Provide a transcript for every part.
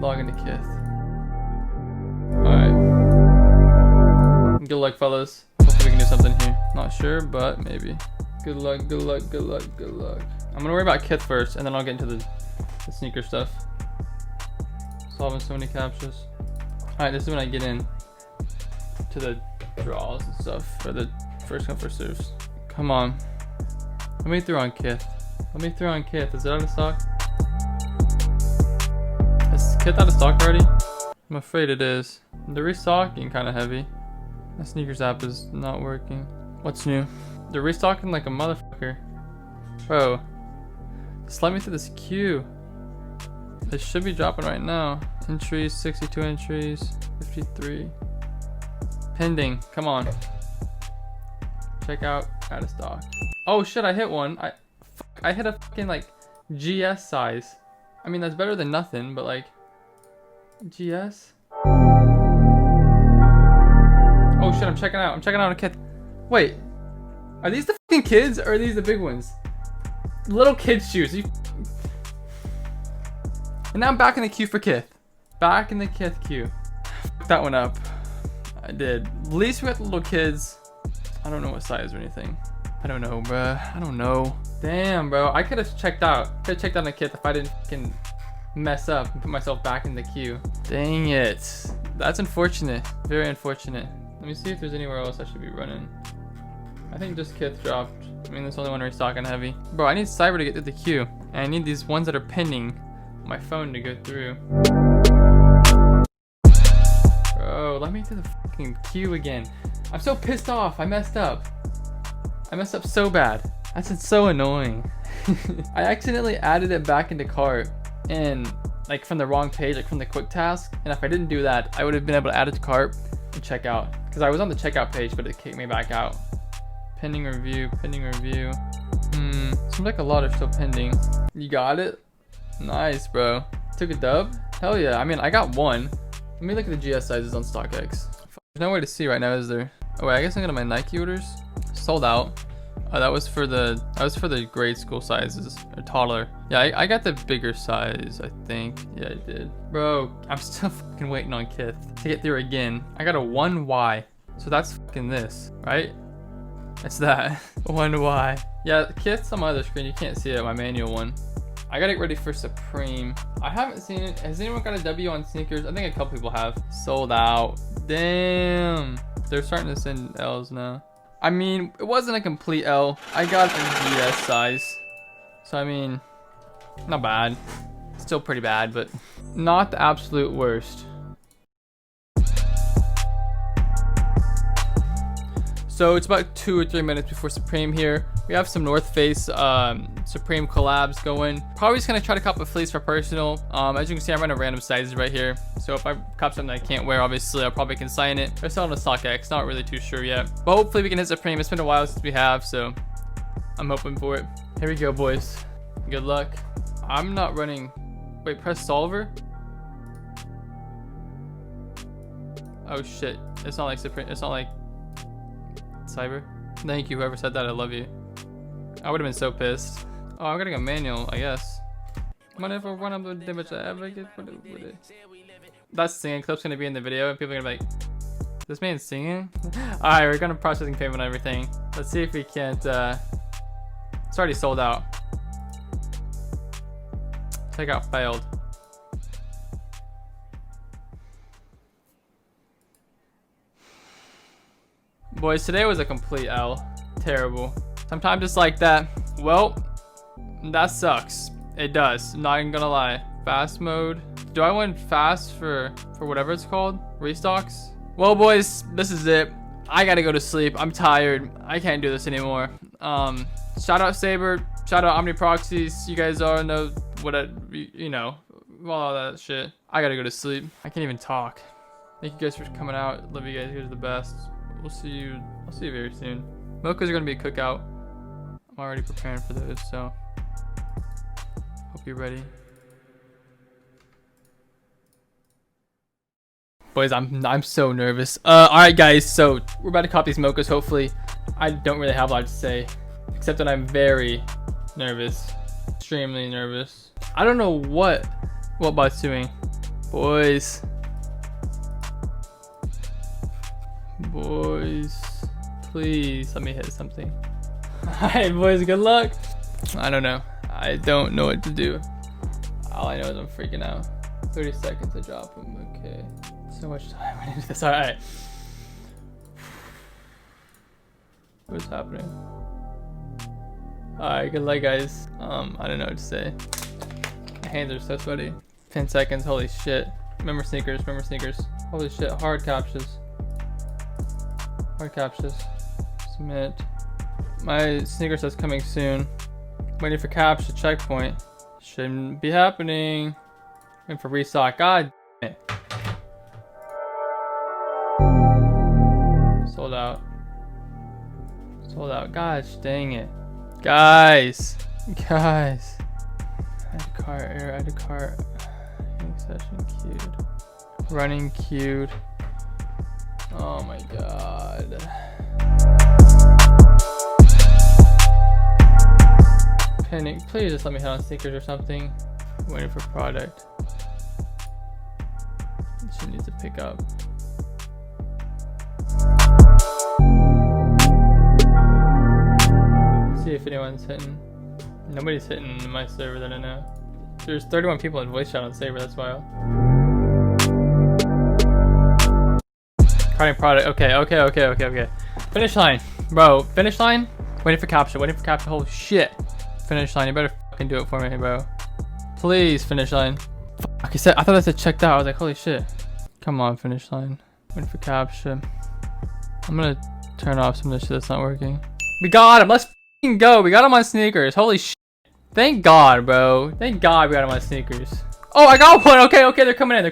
log into Kith. Alright. Good luck, fellas. Hopefully we can do something here. Not sure, but maybe. Good luck, good luck, good luck, good luck. I'm gonna worry about Kith first, and then I'll get into the sneaker stuff. Solving so many captchas. Alright, this is when I get in to the draws and stuff, or the first come first serves. Come on. Let me through on Kith. Let me through on Kith. Is it out of stock? Is Kith out of stock already? I'm afraid it is. The restocking kind of heavy. The sneakers app is not working. What's new? They're restocking like a motherfucker. Bro. Just let me through this queue. They should be dropping right now. Entries, 62 entries, 53. Pending. Come on. Check out of stock. Oh shit, I hit one. I hit a fucking like GS size. I mean, that's better than nothing, but like GS. Oh shit, I'm checking out. I'm checking out a kid. Wait, are these the fucking kids or are these the big ones? Little kids shoes. And now I'm back in the queue for Kith. Back in the Kith queue. Fuck that one up. I did. At least we got the little kids. I don't know what size or anything. I don't know, bruh. I don't know. Damn, bro. I could have checked out. Could have checked out the Kith if I didn't fucking mess up and put myself back in the queue. Dang it. That's unfortunate. Very unfortunate. Let me see if there's anywhere else I should be running. I think just Kith dropped. I mean, there's only one restocking heavy. Bro, I need Cyber to get through the queue. And I need these ones that are pending on my phone to go through. Bro, let me through the fucking queue again. I'm so pissed off. I messed up. I messed up so bad. That's so annoying. I accidentally added it back into cart and like from the wrong page, like from the quick task. And if I didn't do that, I would have been able to add it to cart and check out. Because I was on the checkout page, but it kicked me back out. Pending review, pending review. Seems like a lot are still pending. You got it? Nice, bro. Took a dub? Hell yeah. I mean, I got one. Let me look at the GS sizes on StockX. There's no way to see right now, is there? Oh wait, I guess I'm gonna my Nike orders. Sold out. That was for the grade school sizes or toddler. Yeah, I got the bigger size, I think. Yeah, I did. Bro, I'm still fucking waiting on Kith to get through again. I got a 1Y. So that's fucking this, right? It's that. 1Y. Yeah, Kith's on my other screen. You can't see it, my manual one. I gotta get ready for Supreme. I haven't seen it. Has anyone got a W on sneakers? I think a couple people have. Sold out. Damn. They're starting to send L's now. I mean, it wasn't a complete L. I got a GS size. So, I mean, not bad. Still pretty bad, but not the absolute worst. So it's about 2 or 3 minutes before Supreme here. We have some North Face Supreme collabs going. Probably just gonna try to cop a fleece for personal. As you can see, I'm running random sizes right here. So if I cop something I can't wear, obviously I'll probably consign it. They're selling a StockX, not really too sure yet. But hopefully we can hit Supreme. It's been a while since we have, so I'm hoping for it. Here we go, boys. Good luck. I'm not running. Wait, press solver? Oh shit. It's not like Supreme. It's not like Cyber. Thank you, whoever said that. I love you. I would have been so pissed. Oh, I'm gonna go manual, I guess. Whenever one of the damage I ever get with it. That singing clip's gonna be in the video, and people are gonna be like, "This man's singing?" Alright, we're gonna processing payment and everything. Let's see if we can't. It's already sold out. Checkout failed. Boys, today was a complete L. Terrible. Sometimes it's like that. Well, that sucks. It does. Not even gonna lie. Fast mode. Do I want fast for whatever it's called? Restocks? Well, boys, this is it. I gotta go to sleep. I'm tired. I can't do this anymore. Shout out Saber. Shout out Omni Proxies. You guys all know what you know, all that shit. I gotta go to sleep. I can't even talk. Thank you guys for coming out. Love you guys. You guys are the best. We'll see you. I'll see you very soon. Mochas are gonna be a cookout. I'm already preparing for those, so hope you're ready. Boys, I'm so nervous. Alright guys, so we're about to cop these Mochas, hopefully. I don't really have a lot to say, except that I'm very nervous. Extremely nervous. I don't know what bot's doing. Boys. Boys. Please let me hit something. Alright, boys, good luck. I don't know. I don't know what to do. All I know is I'm freaking out. 30 seconds to drop him. Okay. So much time I need this. Alright. What's happening? Alright, good luck, guys. I don't know what to say. My hands are so sweaty. 10 seconds, holy shit. Remember sneakers, remember sneakers. Holy shit, hard captures. Hard captures. Submit. My sneaker says coming soon. Waiting for capture checkpoint. Shouldn't be happening. Waiting for restock. God damn it. Sold out. Sold out. Gosh dang it. Guys. Guys. Add cart, error, add a cart. Session queued. Running queued. Oh my god. Pending. Please just let me hit on sneakers or something. Waiting for product. She needs to pick up. Let's see if anyone's hitting. Nobody's hitting my server that I know. There's 31 people in voice chat on Saber, that's wild. Carting product, okay. Finish line, bro, finish line. Waiting for capture, holy shit. Finish line, you better fucking do it for me, bro. Please, finish line. Fuck, I thought I said checked out, I was like, holy shit. Come on, finish line. Waiting for capture. I'm gonna turn off some of this shit that's not working. We got him, let's fucking go. We got him on sneakers, holy shit. Thank God, bro. Thank God we got him on sneakers. Oh, I got one. Okay, they're coming in. I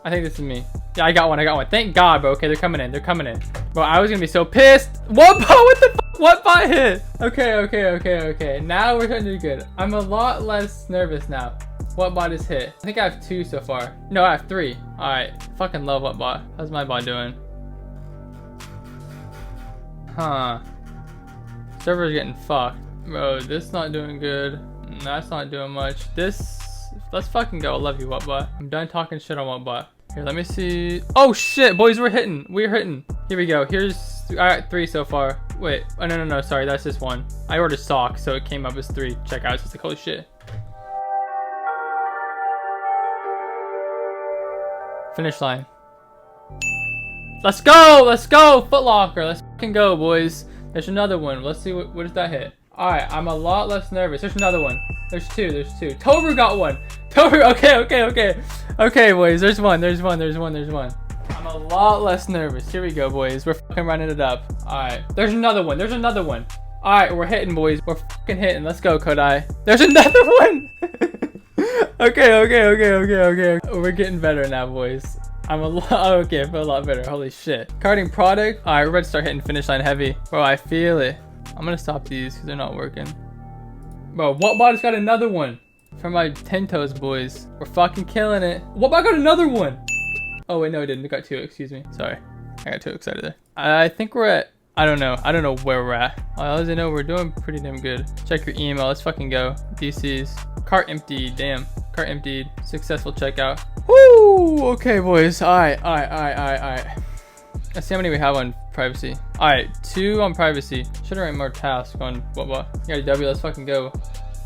think this is me. Yeah, I got one. Thank God, bro. Okay, they're coming in. Bro, I was gonna be so pissed. What bot? What the fuck? What bot hit? Okay. Now we're gonna do good. I'm a lot less nervous now. What bot is hit? I think I have 2 so far. No, I have 3. All right. Fucking love what bot. How's my bot doing? Huh. Server's getting fucked. Bro, this not doing good. That's not doing much. Let's fucking go. I love you, Whatbot. I'm done talking shit on Whatbot. Here, let me see. Oh shit, boys, we're hitting. Here we go. I got 3 so far. Wait, oh no, sorry, that's just 1. I ordered socks, so it came up as 3. Check out, it's just like, holy shit. Finish line. Let's go, Foot Locker. Let's fucking go, boys. There's another one. Let's see what does that hit. Alright, I'm a lot less nervous. There's another one. There's 2. Toru got one. Toru, okay. Okay, boys, there's one. I'm a lot less nervous. Here we go, boys. We're fucking running it up. Alright, there's another one. Alright, we're hitting, boys. We're fucking hitting. Let's go, Kodai. There's another one. Okay. We're getting better now, boys. I feel a lot better. Holy shit. Carting product. Alright, we're about to start hitting finish line heavy. Bro, I feel it. I'm gonna stop these because they're not working. Bro, Whatbot has got another one. For my 10 toes, boys. We're fucking killing it. Whatbot got another one. Oh wait, no, it didn't. It got 2, excuse me. Sorry. I got too excited there. I think we're at, I don't know where we're at. All I know, we're doing pretty damn good. Check your email. Let's fucking go. DCs. Cart emptied. Damn. Cart emptied. Successful checkout. Woo! Okay, boys. Alright. Let's see how many we have on privacy. Alright, 2 on privacy. Should have written more tasks on what? We got a W, let's fucking go.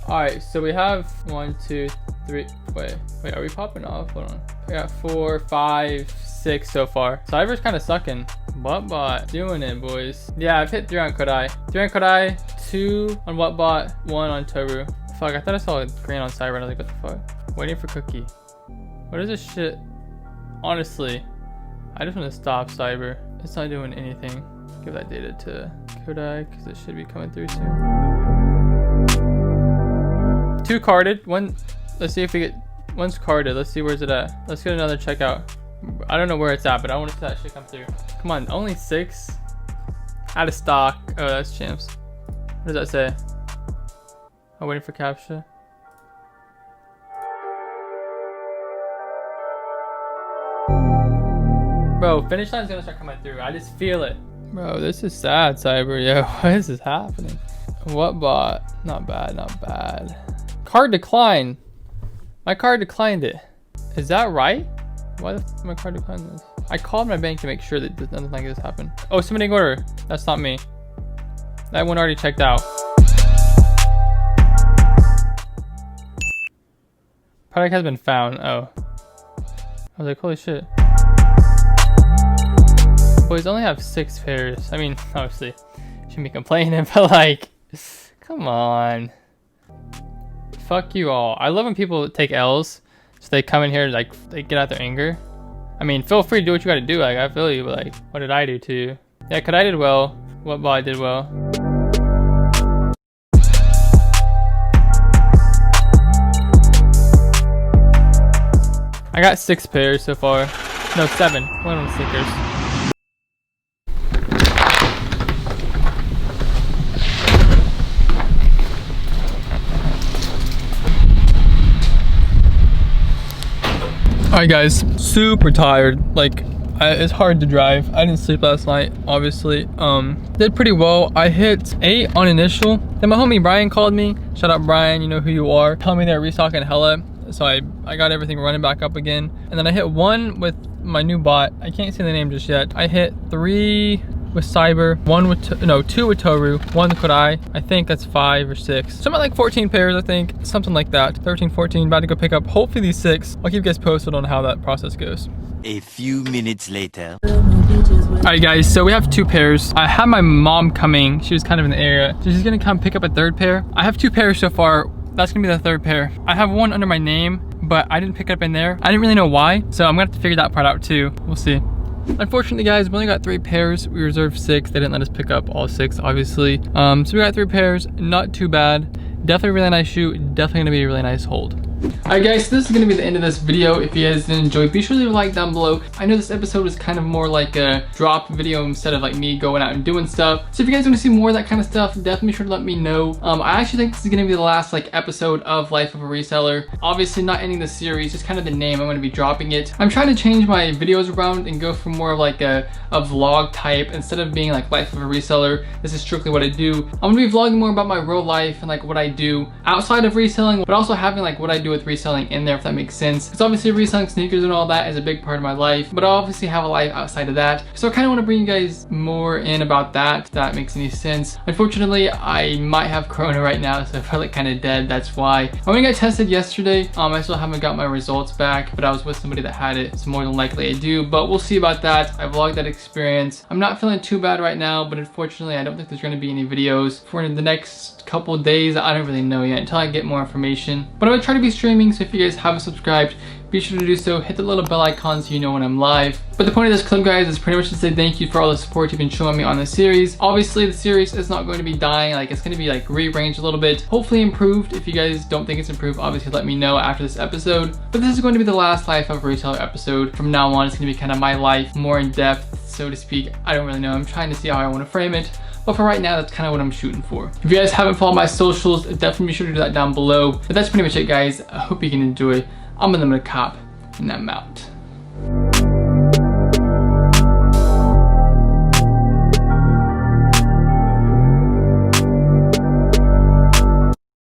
Alright, so we have 1, 2, 3. Wait, are we popping off? Hold on. We got 4, 5, 6 so far. Cyber's kind of sucking. Whatbot doing it, boys. Yeah, I've hit 3 on Kodai. 3 on Kodai, 2 on Whatbot, 1 on Toru. Fuck, I thought I saw a green on Cyber and I was like, what the fuck? Waiting for cookie. What is this shit? Honestly, I just want to stop Cyber. It's not doing anything. Give that data to Kodai because it should be coming through soon. 2 carded. 1. Let's see if we get. 1's carded. Let's see where's it at. Let's get another checkout. I don't know where it's at, but I want to see that shit come through. Come on, only 6. Out of stock. Oh, that's champs. What does that say? I'm waiting for captcha. Bro, finish line's gonna start coming through. I just feel it. Bro, this is sad, Cyber. Yo, what is happening? Whatbot? Not bad. Card decline. My card declined it. Is that right? Why the f my card declined this? I called my bank to make sure that nothing like this happened. Oh, submitting order. That's not me. That one already checked out. Product has been found. Oh. I was like, holy shit. Boys only have 6 pairs. I mean, obviously, shouldn't be complaining, but like, come on. Fuck you all. I love when people take L's, so they come in here like they get out their anger. I mean, feel free to do what you gotta do. Like, I feel you, but like, what did I do to you? Yeah, cause I did well. What bot did well? I got 6 pairs so far. No, 7. One was stickers. Alright guys, super tired. Like, it's hard to drive. I didn't sleep last night, obviously. Did pretty well. I hit 8 on initial. Then my homie Brian called me. Shout out Brian, you know who you are. Telling me they're restocking hella. So I got everything running back up again. And then I hit 1 with my new bot. I can't say the name just yet. I hit 3 with Cyber, 2 with Toru, 1 with Kodai. I think that's 5 or 6. Something like 14 pairs, I think. Something like that. 13, 14, about to go pick up hopefully these 6. I'll keep you guys posted on how that process goes. A few minutes later. Alright guys, so we have 2 pairs. I have my mom coming. She was kind of in the area. So she's gonna come pick up a 3rd pair. I have 2 pairs so far. That's gonna be the 3rd pair. I have 1 under my name, but I didn't pick it up in there. I didn't really know why, so I'm gonna have to figure that part out too. We'll see. Unfortunately guys, we only got 3 pairs. We reserved 6. They didn't let us pick up all 6, obviously. So we got 3 pairs, not too bad. Definitely a really nice shoe, definitely gonna be a really nice hold. Alright guys, so this is going to be the end of this video. If you guys did enjoy, be sure to leave a like down below. I know this episode is kind of more like a drop video instead of like me going out and doing stuff. So if you guys want to see more of that kind of stuff, definitely be sure to let me know. I actually think this is going to be the last like episode of Life of a Reseller. Obviously not ending the series, just kind of the name. I'm going to be dropping it. I'm trying to change my videos around and go for more of like a vlog type instead of being like Life of a Reseller. This is strictly what I do. I'm going to be vlogging more about my real life and like what I do outside of reselling, but also having like what I do with reselling in there, if that makes sense. Because obviously reselling sneakers and all that is a big part of my life, but I obviously have a life outside of that. So I kind of want to bring you guys more in about that, if that makes any sense. Unfortunately, I might have corona right now, so I feel like kind of dead. That's why. I only got tested yesterday. I still haven't got my results back, but I was with somebody that had it, so more than likely I do, but we'll see about that. I vlogged that experience. I'm not feeling too bad right now, but unfortunately I don't think there's going to be any videos for the next couple of days. I don't really know yet until I get more information, but I'm gonna try to be streaming, so if you guys haven't subscribed, be sure to do so. Hit the little bell icon so you know when I'm live. But the point of this clip, guys, is pretty much to say thank you for all the support you've been showing me on this series. Obviously the series is not going to be dying. Like, it's going to be like rearranged a little bit, hopefully improved. If you guys don't think it's improved, obviously let me know after this episode. But this is going to be the last Life of a Reseller episode. From now on, it's going to be kind of my life, more in depth, so to speak. I don't really know. I'm trying to see how I want to frame it. But for right now, that's kind of what I'm shooting for. If you guys haven't followed my socials, definitely be sure to do that down below. But that's pretty much it, guys. I hope you can enjoy. I'm UnlimitedCop, and I'm out.